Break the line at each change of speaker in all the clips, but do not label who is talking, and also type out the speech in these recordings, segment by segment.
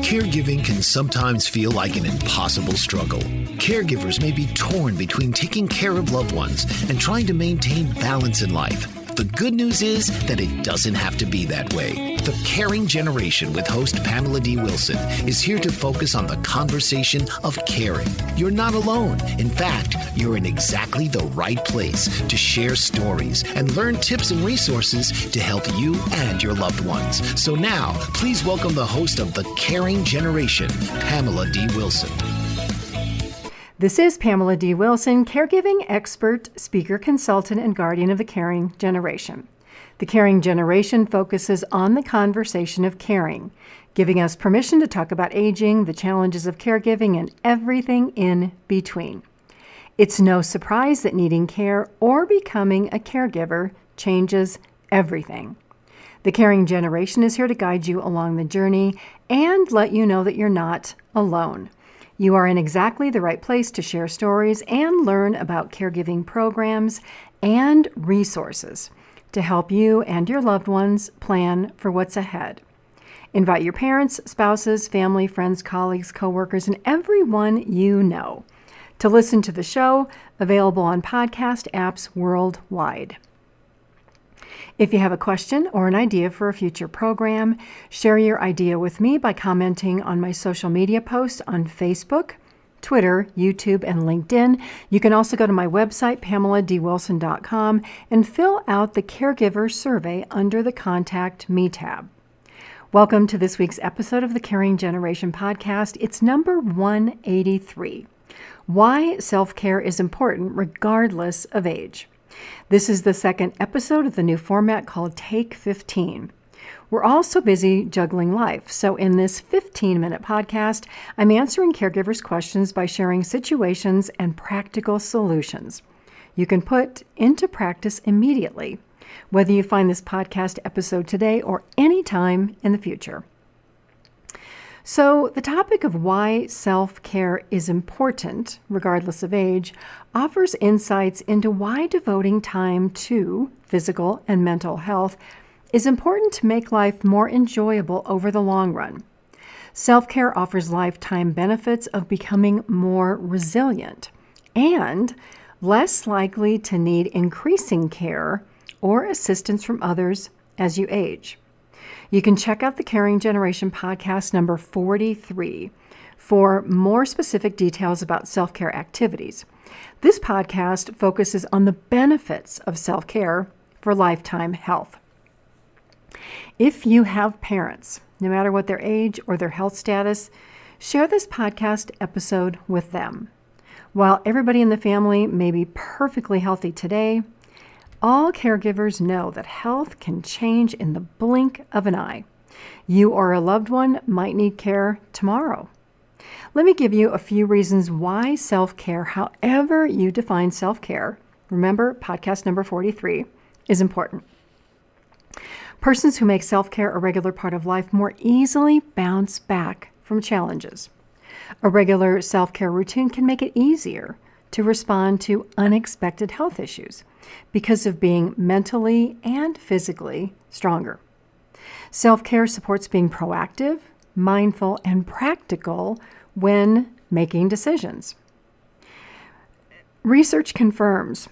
Caregiving can sometimes feel like an impossible struggle. Caregivers may be torn between taking care of loved ones and trying to maintain balance in life. The good news is that it doesn't have to be that way. The Caring Generation with host Pamela D Wilson is here to focus on the conversation of caring. You're not alone. In fact, you're in exactly the right place to share stories and learn tips and resources to help you and your loved ones. So now, please welcome the host of The Caring Generation, Pamela D Wilson.
This is Pamela D. Wilson, caregiving expert, speaker, consultant, and guardian of the Caring Generation. The Caring Generation focuses on the conversation of caring, giving us permission to talk about aging, the challenges of caregiving, and everything in between. It's no surprise that needing care or becoming a caregiver changes everything. The Caring Generation is here to guide you along the journey and let you know that you're not alone. You are in exactly the right place to share stories and learn about caregiving programs and resources to help you and your loved ones plan for what's ahead. Invite your parents, spouses, family, friends, colleagues, coworkers, and everyone you know to listen to the show, available on podcast apps worldwide. If you have a question or an idea for a future program, share your idea with me by commenting on my social media posts on Facebook, Twitter, YouTube, and LinkedIn. You can also go to my website, PamelaDWilson.com, and fill out the Caregiver survey under the Contact Me tab. Welcome to this week's episode of the Caring Generation podcast. It's number 183, Why Self-Care is Important Regardless of Age. This is the second episode of the new format called Take 15. We're all so busy juggling life, so in this 15-minute podcast, I'm answering caregivers' questions by sharing situations and practical solutions you can put into practice immediately, whether you find this podcast episode today or any time in the future. So the topic of why self-care is important, regardless of age, offers insights into why devoting time to physical and mental health is important to make life more enjoyable over the long run. Self-care offers lifetime benefits of becoming more resilient and less likely to need increasing care or assistance from others as you age. You can check out the Caring Generation podcast number 43 for more specific details about self-care activities. This podcast focuses on the benefits of self-care for lifetime health. If you have parents, no matter what their age or their health status, share this podcast episode with them. While everybody in the family may be perfectly healthy today, all caregivers know that health can change in the blink of an eye. You or a loved one might need care tomorrow. Let me give you a few reasons why self-care, however you define self-care, remember podcast number 43, is important. Persons who make self-care a regular part of life more easily bounce back from challenges. A regular self-care routine can make it easier to respond to unexpected health issues because of being mentally and physically stronger. Self-care supports being proactive, mindful, and practical when making decisions. Research confirms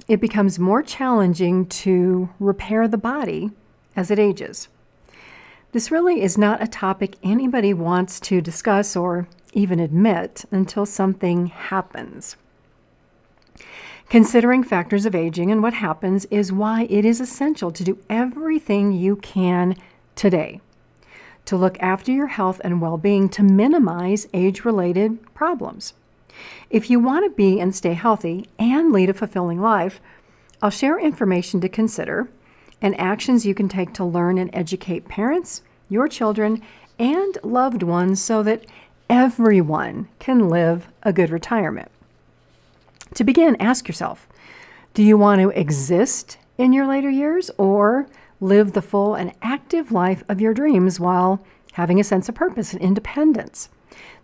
it becomes more challenging to repair the body as it ages. This really is not a topic anybody wants to discuss or even admit until something happens. Considering factors of aging and what happens is why it is essential to do everything you can today to look after your health and well-being to minimize age-related problems. If you want to be and stay healthy and lead a fulfilling life, I'll share information to consider and actions you can take to learn and educate parents, your children, and loved ones so that everyone can live a good retirement. To begin, ask yourself, do you want to exist in your later years or live the full and active life of your dreams while having a sense of purpose and independence?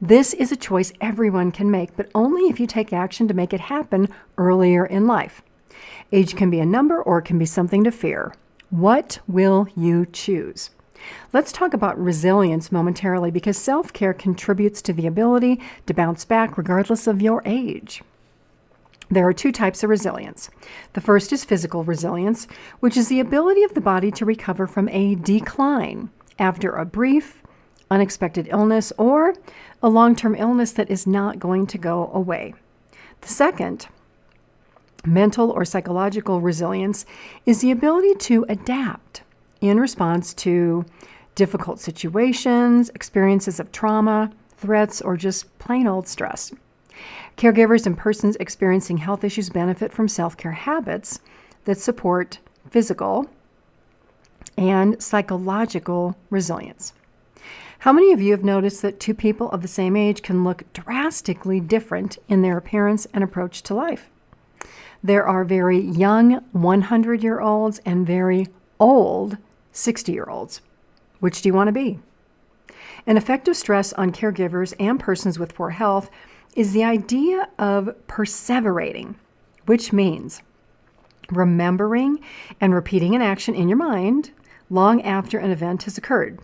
This is a choice everyone can make, but only if you take action to make it happen earlier in life. Age can be a number or it can be something to fear. What will you choose? Let's talk about resilience momentarily because self-care contributes to the ability to bounce back regardless of your age. There are two types of resilience. The first is physical resilience, which is the ability of the body to recover from a decline after a brief, unexpected illness or a long-term illness that is not going to go away. The second, mental or psychological resilience, is the ability to adapt in response to difficult situations, experiences of trauma, threats, or just plain old stress. Caregivers and persons experiencing health issues benefit from self-care habits that support physical and psychological resilience. How many of you have noticed that two people of the same age can look drastically different in their appearance and approach to life? There are very young 100-year-olds and very old 60-year-olds. Which do you want to be? An effect of stress on caregivers and persons with poor health is the idea of perseverating, which means remembering and repeating an action in your mind long after an event has occurred.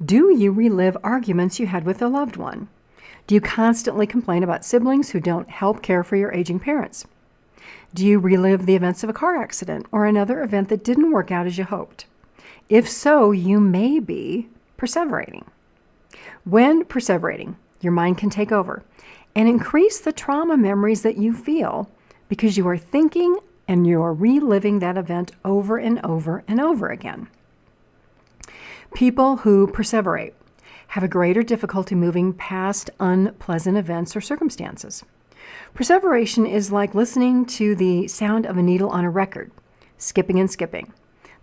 Do you relive arguments you had with a loved one? Do you constantly complain about siblings who don't help care for your aging parents? Do you relive the events of a car accident or another event that didn't work out as you hoped? If so, you may be perseverating. When perseverating, your mind can take over and increase the trauma memories that you feel because you are thinking and you are reliving that event over and over and over again. People who perseverate have a greater difficulty moving past unpleasant events or circumstances. Perseveration is like listening to the sound of a needle on a record, skipping and skipping.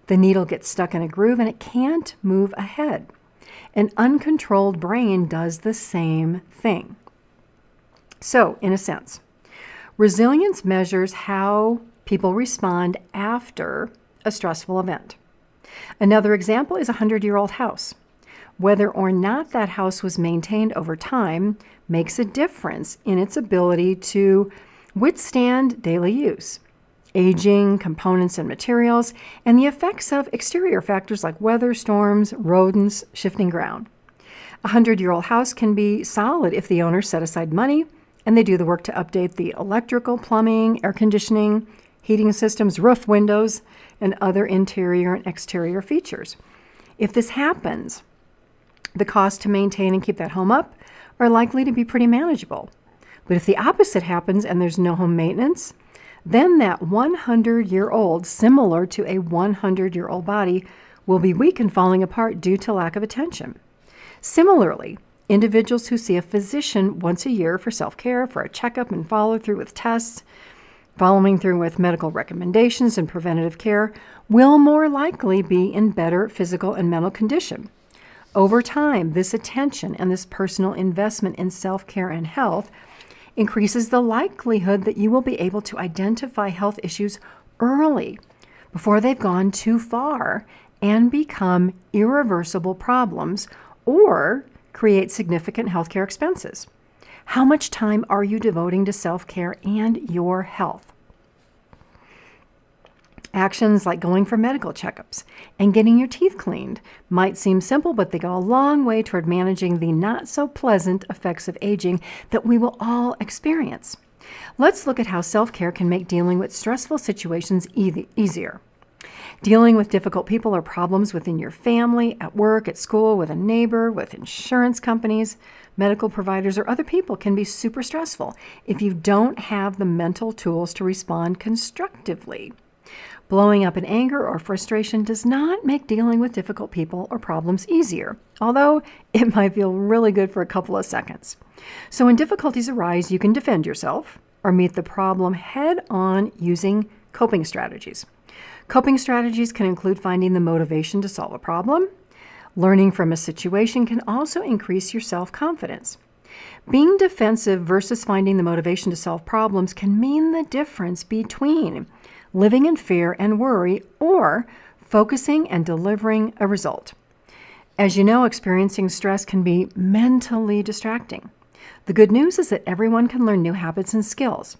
The needle gets stuck in a groove and it can't move ahead. An uncontrolled brain does the same thing. So, in a sense, resilience measures how people respond after a stressful event. Another example is a 100-year-old house. Whether or not that house was maintained over time makes a difference in its ability to withstand daily use, aging, components and materials, and the effects of exterior factors like weather, storms, rodents, shifting ground. A 100-year-old house can be solid if the owner set aside money and they do the work to update the electrical, plumbing, air conditioning, heating systems, roof, windows, and other interior and exterior features. If this happens, the cost to maintain and keep that home up are likely to be pretty manageable. But if the opposite happens and there's no home maintenance, then that 100-year-old, similar to a 100-year-old body, will be weak and falling apart due to lack of attention. Similarly, individuals who see a physician once a year for self-care, for a checkup and follow through with tests, following through with medical recommendations and preventative care, will more likely be in better physical and mental condition. Over time, this attention and this personal investment in self-care and health increases the likelihood that you will be able to identify health issues early, before they've gone too far and become irreversible problems or create significant healthcare expenses. How much time are you devoting to self-care and your health? Actions like going for medical checkups and getting your teeth cleaned might seem simple, but they go a long way toward managing the not-so-pleasant effects of aging that we will all experience. Let's look at how self-care can make dealing with stressful situations easier. Dealing with difficult people or problems within your family, at work, at school, with a neighbor, with insurance companies, medical providers, or other people can be super stressful if you don't have the mental tools to respond constructively. Blowing up in anger or frustration does not make dealing with difficult people or problems easier, although it might feel really good for a couple of seconds. So when difficulties arise, you can defend yourself or meet the problem head on using coping strategies. Coping strategies can include finding the motivation to solve a problem. Learning from a situation can also increase your self-confidence. Being defensive versus finding the motivation to solve problems can mean the difference between living in fear and worry or focusing and delivering a result. As you know, experiencing stress can be mentally distracting. The good news is that everyone can learn new habits and skills.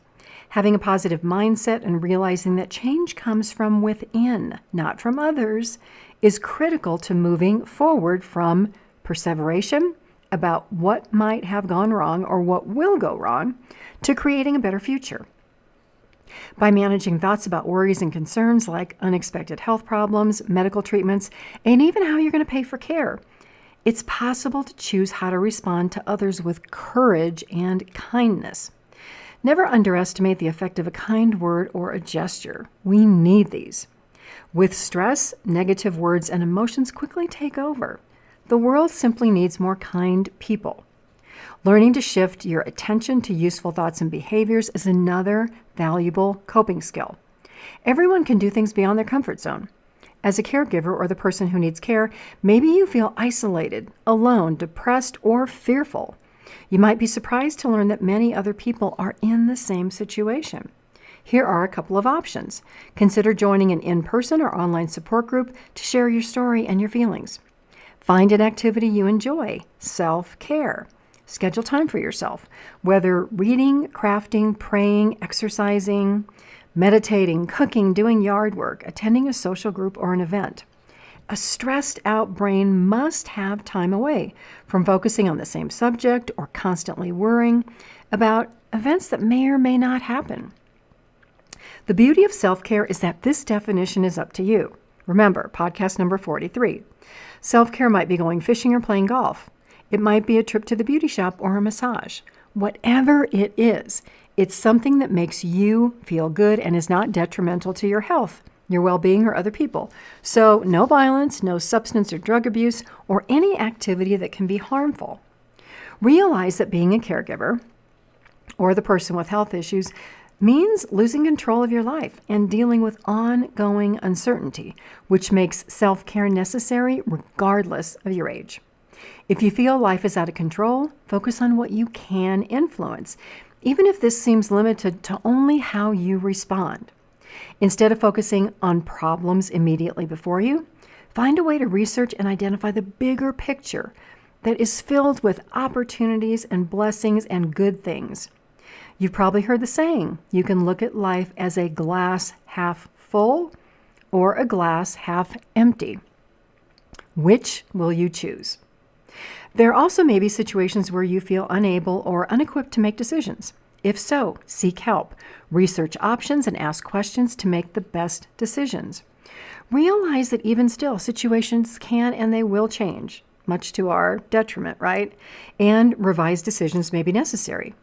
Having a positive mindset and realizing that change comes from within, not from others, is critical to moving forward from perseveration about what might have gone wrong or what will go wrong to creating a better future. By managing thoughts about worries and concerns like unexpected health problems, medical treatments, and even how you're going to pay for care, it's possible to choose how to respond to others with courage and kindness. Never underestimate the effect of a kind word or a gesture. We need these. With stress, negative words and emotions quickly take over. The world simply needs more kind people. Learning to shift your attention to useful thoughts and behaviors is another valuable coping skill. Everyone can do things beyond their comfort zone. As a caregiver or the person who needs care, maybe you feel isolated, alone, depressed, or fearful. You might be surprised to learn that many other people are in the same situation. Here are a couple of options. Consider joining an in-person or online support group to share your story and your feelings. Find an activity you enjoy, self-care. Schedule time for yourself, whether reading, crafting, praying, exercising, meditating, cooking, doing yard work, attending a social group, or an event. A stressed out brain must have time away from focusing on the same subject or constantly worrying about events that may or may not happen. The beauty of self-care is that this definition is up to you. Remember, podcast number 43. Self-care might be going fishing or playing golf. It might be a trip to the beauty shop or a massage. Whatever it is, it's something that makes you feel good and is not detrimental to your health, your well-being, or other people. So no violence, no substance or drug abuse, or any activity that can be harmful. Realize that being a caregiver or the person with health issues means losing control of your life and dealing with ongoing uncertainty, which makes self-care necessary regardless of your age. If you feel life is out of control, focus on what you can influence, even if this seems limited to only how you respond. Instead of focusing on problems immediately before you, find a way to research and identify the bigger picture that is filled with opportunities and blessings and good things. You've probably heard the saying, you can look at life as a glass half full or a glass half empty. Which will you choose? There also may be situations where you feel unable or unequipped to make decisions. If so, seek help. Research options and ask questions to make the best decisions. Realize that even still, situations can and they will change, much to our detriment, right? And revised decisions may be necessary.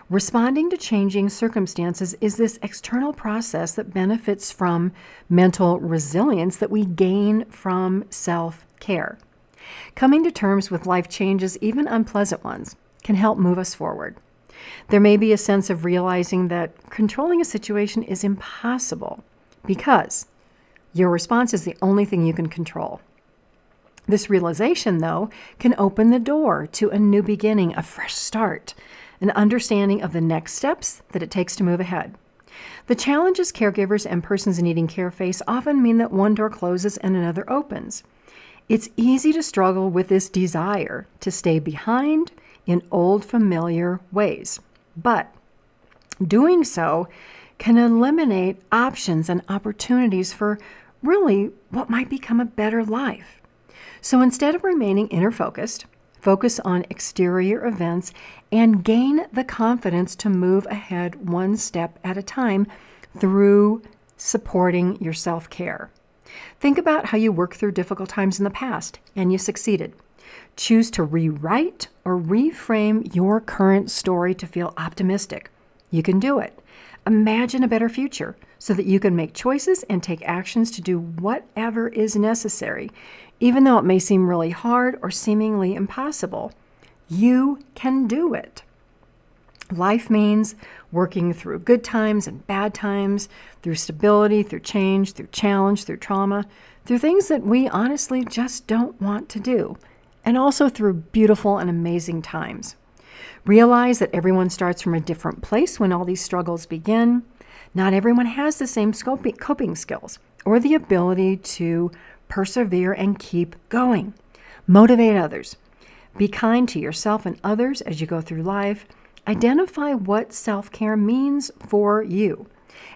Responding to changing circumstances is this external process that benefits from mental resilience that we gain from self-care. Coming to terms with life changes, even unpleasant ones, can help move us forward. There may be a sense of realizing that controlling a situation is impossible because your response is the only thing you can control. This realization, though, can open the door to a new beginning, a fresh start, an understanding of the next steps that it takes to move ahead. The challenges caregivers and persons needing care face often mean that one door closes and another opens. It's easy to struggle with this desire to stay behind in old familiar ways, but doing so can eliminate options and opportunities for really what might become a better life. So instead of remaining inner focused, focus on exterior events and gain the confidence to move ahead one step at a time through supporting your self-care. Think about how you worked through difficult times in the past and you succeeded. Choose to rewrite or reframe your current story to feel optimistic. You can do it. Imagine a better future so that you can make choices and take actions to do whatever is necessary, even though it may seem really hard or seemingly impossible. You can do it. Life means working through good times and bad times, through stability, through change, through challenge, through trauma, through things that we honestly just don't want to do, and also through beautiful and amazing times. Realize that everyone starts from a different place when all these struggles begin. Not everyone has the same coping skills or the ability to persevere and keep going. Motivate others. Be kind to yourself and others as you go through life. identify what self-care means for you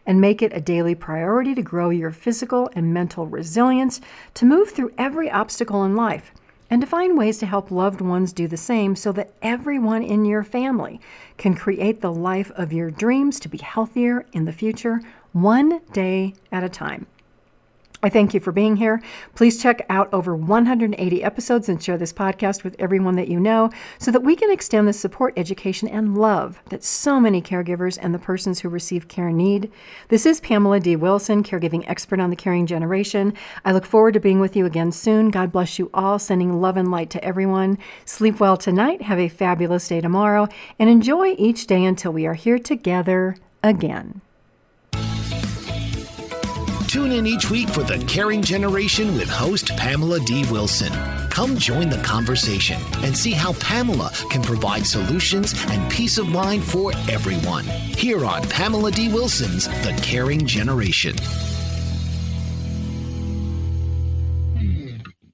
and make it a daily priority to grow your physical and mental resilience, to move through every obstacle in life, and to find ways to help loved ones do the same so that everyone in your family can create the life of your dreams to be healthier in the future, one day at a time. I thank you for being here. Please check out over 180 episodes and share this podcast with everyone that you know so that we can extend the support, education, and love that so many caregivers and the persons who receive care need. This is Pamela D Wilson, caregiving expert on the caring generation. I look forward to being with you again soon. God bless you all, sending love and light to everyone. Sleep well tonight, have a fabulous day tomorrow, and enjoy each day until we are here together again.
Tune in each week for The Caring Generation with host Pamela D. Wilson. Come join the conversation and see how Pamela can provide solutions and peace of mind for everyone. Here on Pamela D. Wilson's The Caring Generation.